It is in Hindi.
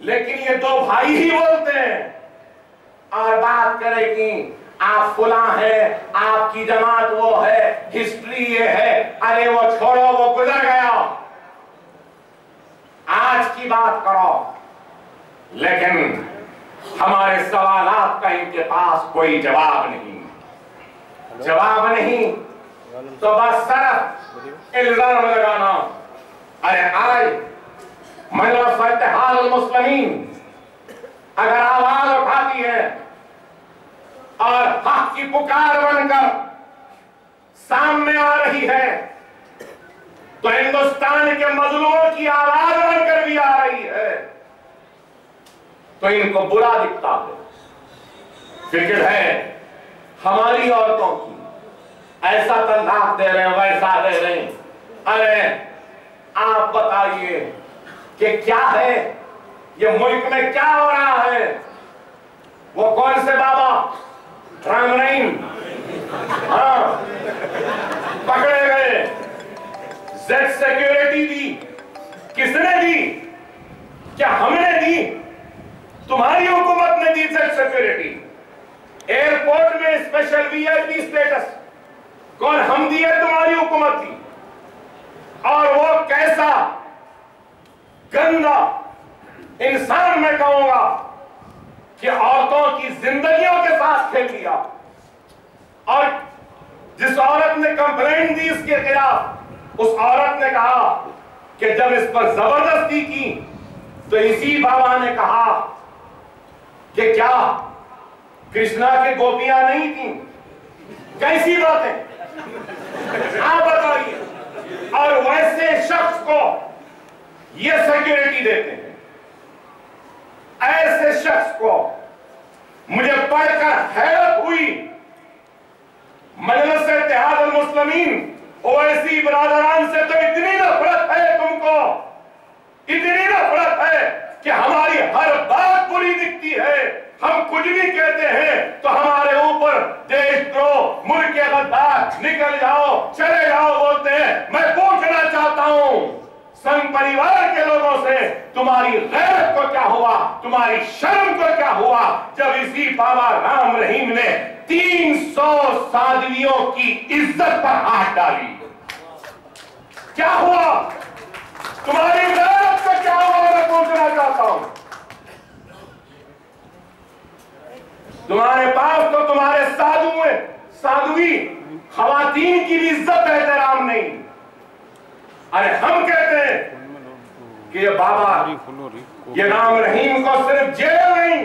लेकिन ये दो भाई ही बोलते हैं और बात करें कि आप फुला है, आपकी जमात वो है, हिस्ट्री ये है। अरे वो छोड़ो, वो गुजर गया, आज की बात करो। लेकिन हमारे सवालात का इनके पास कोई जवाब नहीं, जवाब नहीं तो बस सिर्फ इल्जाम लगाना। अरे आज मजलिस इत्तेहादुल मुस्लिमीन अगर आवाज उठाती है और हक की पुकार बनकर सामने आ रही है, तो हिंदुस्तान के मजलूमों की आवाज बनकर भी आ रही है, तो इनको बुरा दिखता है। फिक्र है हमारी औरतों की, ऐसा तलाक दे रहे हैं, वैसा दे रहे हैं। अरे आप बताइए कि क्या है ये मुल्क में, क्या हो रहा है? वो कौन से बाबा राम रहीम, हाँ, पकड़े गए, जेड सिक्योरिटी दी, किसने दी? क्या हमने दी? तुम्हारी हुकूमत ने दी जेड सिक्योरिटी। एयरपोर्ट में स्पेशल वीआईपी स्टेटस कौन? हम दिए, तुम्हारी हुकूमत दी। और वो कैसा गंदा इंसान मैं कहूंगा कि औरतों की जिंदगियों के साथ खेल दिया। और जिस औरत ने कंप्लेंट दी इसके खिलाफ, उस औरत ने कहा कि जब इस पर जबरदस्ती की तो इसी बाबा ने कहा कि क्या कृष्णा की गोपियां नहीं थी? कैसी बातें आप बताइए। और वैसे शख्स को ये सिक्योरिटी देते हैं, ऐसे शख्स को मुझे पढ़कर हैरत हुई। मजलिस इत्तेहादुल मुस्लिमीन ओवैसी बरादरान से तो इतनी नफरत है तुमको, इतनी नफरत है कि हमारी हर बात बुरी दिखती है। हम कुछ भी कहते हैं तो हमारे ऊपर देशद्रोह, मुल्क के गद्दार, निकल जाओ, चले जाओ बोलते हैं। मैं पूछना चाहता हूं संघ परिवार के लोगों से, तुम्हारी गैरत को क्या हुआ, तुम्हारी शर्म को क्या हुआ जब इसी बाबा राम रहीम ने 300 साध्वियों की इज्जत पर हाथ डाली? क्या हुआ तुम्हारी गैरत को, क्या हुआ? मैं पूछना चाहता हूं। तुम्हारे पास तो तुम्हारे साधुवी खवातीन की भी इज्जत एहतराम नहीं। अरे हम कहते हैं कि ये बाबा, ये राम रहीम को सिर्फ जेल नहीं